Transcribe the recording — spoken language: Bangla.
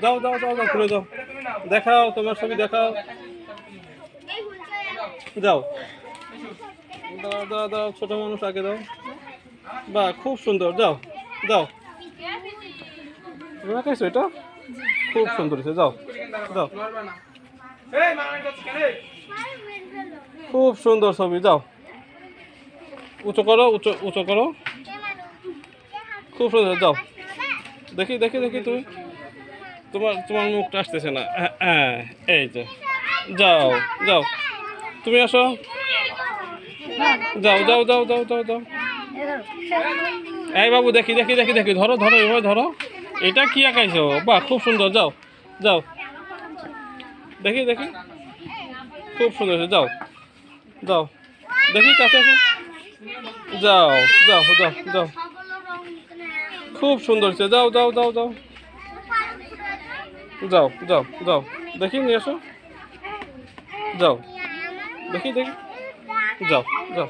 যাও যাও যাও যাও খুলে যাও, দেখাও তোমার ছবি দেখাও, যাও দাও দাও দাও, ছোট মানুষ আগে দাও। বাহ খুব সুন্দর, যাও যাও, তুমি খাইছো এটা, খুব সুন্দর হয়েছে, যাও যাও, খুব সুন্দর ছবি, যাও উঁচু করো, উঁচু উঁচু করো, খুব সুন্দর, যাও দেখি দেখি দেখি, তুমি তোমার তোমার মুখটা আসতেছে না, হ্যাঁ এই যে, যাও যাও, তুমি আসো, যাও যাও যাও যাও যাও যাও, এই বাবু দেখি দেখি দেখি দেখি, ধরো ধরো এভাবে ধরো, এটা কি আঁকাইছো, বাহ খুব সুন্দর, যাও যাও দেখি দেখি, খুব সুন্দর হয়েছে, যাও যাও দেখি কাছে আসো, যাও যাও যাও যাও, খুব সুন্দর হয়েছে, যাও যাও যাও যাও, যাও যাও যাও দেখি নিয়ে আসো, যাও দেখি দেখি, যাও যাও।